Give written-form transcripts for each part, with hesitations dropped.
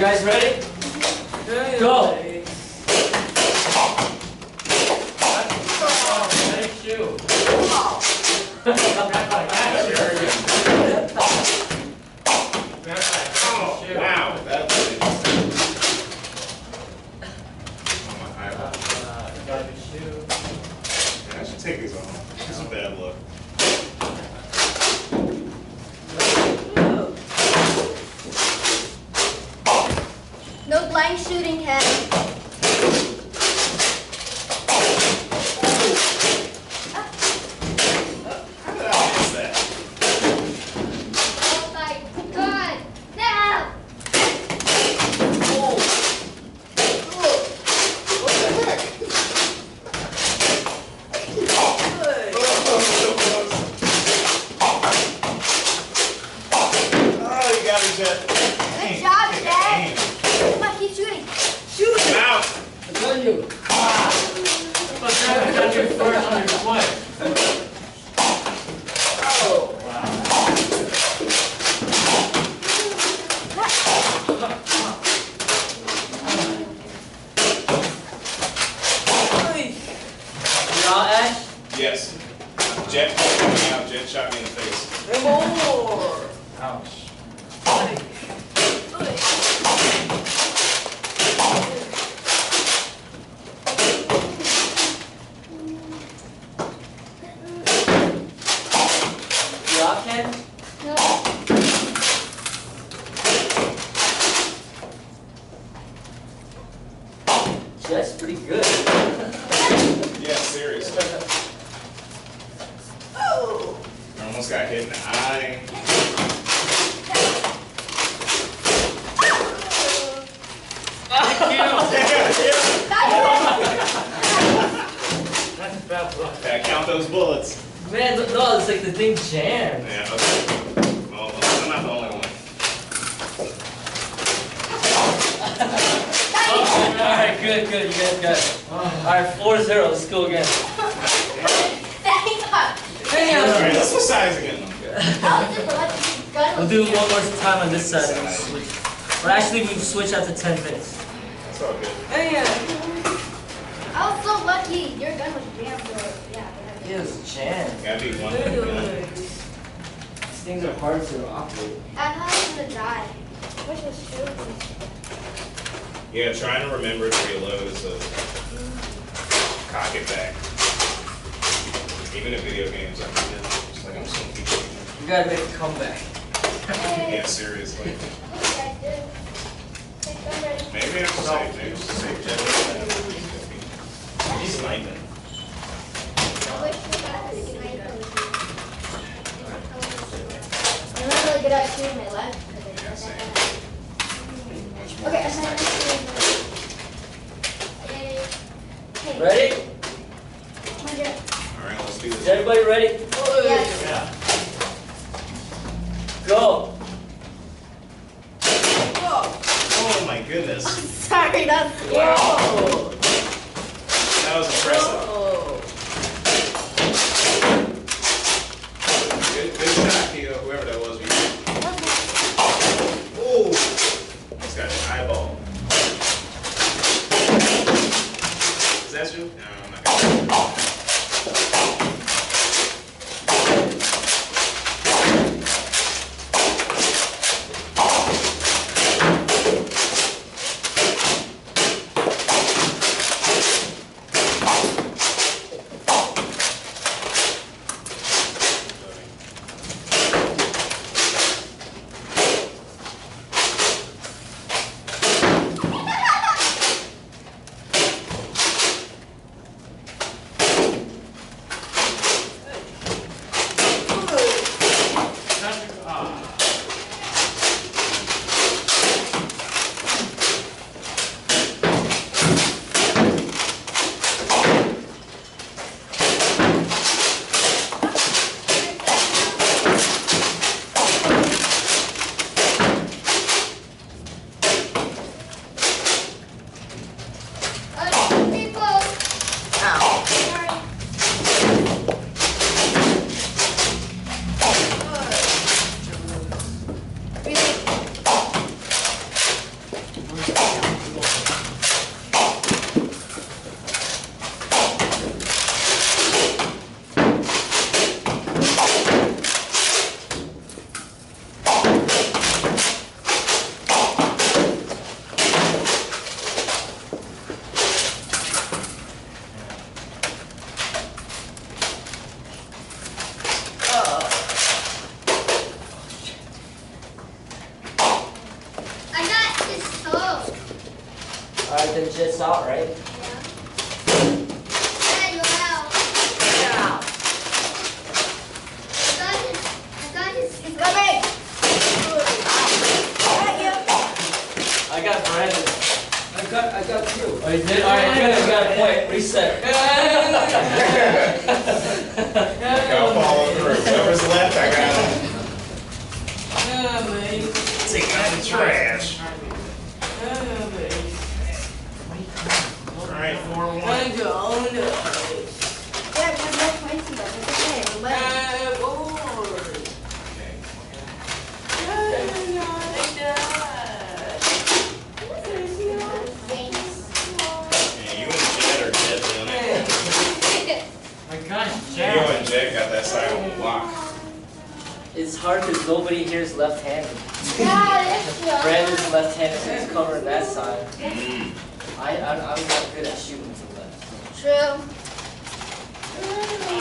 You guys ready? Go! Nice shoe. Wow, that's got your shoe. I should take these off. This is a bad look. No blind shooting, head. How did I miss that? Oh my God! Now! What the heck? Oh, you got me, Jet. Good job, Dad. Come on, keep shooting. Shoot! Out! I told you. But you got your first on your foot. Oh, wow. You all Ash? Yes. Jet coming out. Jet shot me in the face. More. Ouch. You all Ken? No. That's pretty good. Yeah, seriously. Oh! I almost got hit in the eye. That's bad luck. Gotta count those bullets. Man, no, it's like the thing jammed. Yeah, okay. Well, I'm not the only one. Alright, good, you guys got it. Alright, 4-0, let's go again. Alright, let's decide again. We'll do one more time on this side. And we'll switch. Or actually, we switch after 10 minutes. That's all good. I was so lucky. Your gun was jammed. So yeah. It was jammed. Gotta be one. These things are hard to operate. I thought I was gonna die. Which was true. Yeah, trying to remember to reload is a cock it back. Even in video games, I do that. It's like I'm so people. You gotta make a comeback. Yeah, seriously. Maybe I'm safe. Maybe I'm safe. He's sniping. I'm not really good at shooting my left. Yeah, same. Okay, I'm not shooting. Ready? Alright, let's do Is this. everybody ready? Yes. Yeah. Go! Oh my goodness. Sorry, that's Whoa! That was impressive. Good shot, Keto, whoever that was. Oh! He's got an eyeball. Is that you? No, I'm not gonna. then Jet's out, right? Yeah. Yeah, you're out. Yeah. I got his coming. I got Brandon. I got you. Oh, you did? Alright, good. I got a point. Reset. Go follow through. Whoever's left, I got it. Take out the trash. Alright, 4-1. Yeah, we have no points in that. It's okay. We're winning. Yeah, you and Jed are dead doing it. My gosh, You and Jed got that side on block. It's hard because nobody here is left-handed. Yeah, it's true. Brandon's left-handed, so he's covering that side. Mm. I'm not good at shooting to the left. True.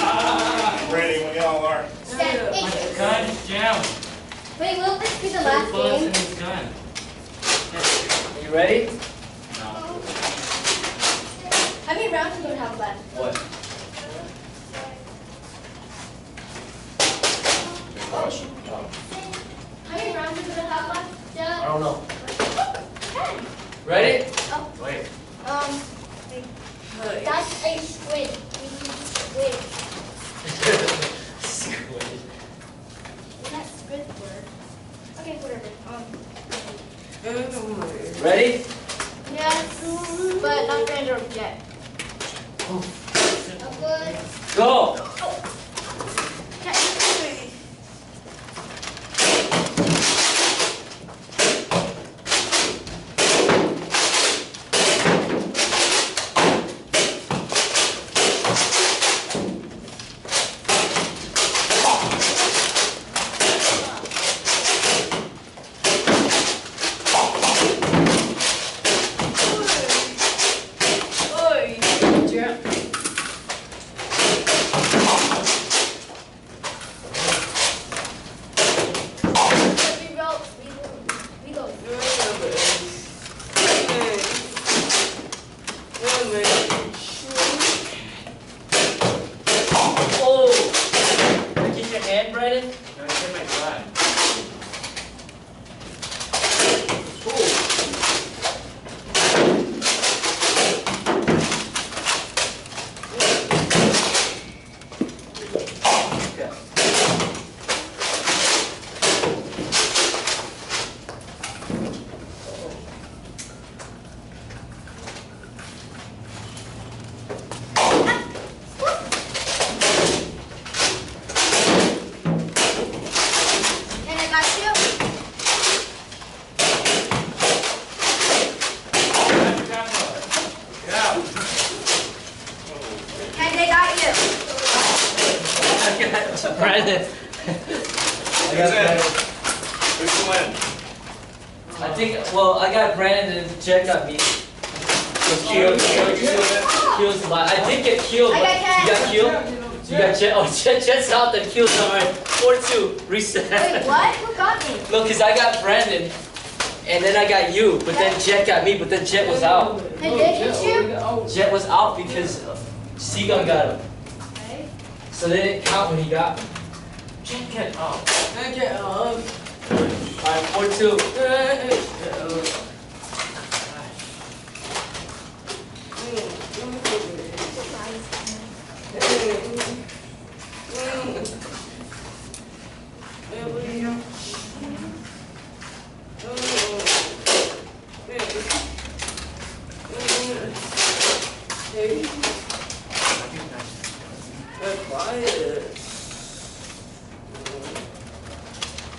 I'm ready when y'all are. My gun is jammed. Wait, will this be the Put last bullets in game? his gun. Are you ready? No. How many rounds are we going to have left? What? Good question. How many rounds are we going to have left? I don't know. 10. Ready? Oh, Wait. that's a squid. We need squid. Squid. Isn't that squid word? Okay, whatever. Ready? Yes, but not Brandon yet. Good. Go! Brandon. I got Brandon. Who's the win? I think, well, I got Brandon and Jet got me. So Keel's mine. I did get Keel, but you got Keel? You got Jet. Oh, Jet's out, then Keel's on. 4-2. Reset. Wait, what? Who got me? No, because I got Brandon, and then I got you, but then Jet got me, but then Jet was out. And did you? Jet was out because Seagun got him. Okay. So they didn't count when he got me. Jet get out. Alright, 4-2.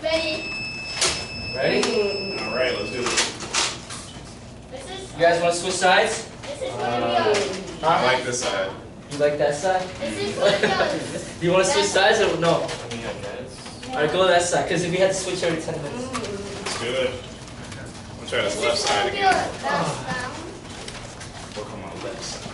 Ready? Ready? Alright, let's do this. This is. You guys want to switch sides? This is gonna be I like this side. You like that side? This is gonna Do you want to switch sides or no? I mean, I guess. Alright, go to that side, because if we had to switch every 10 minutes. Let's do it. We'll try this This left is side gonna be again. a down. We'll come on left side.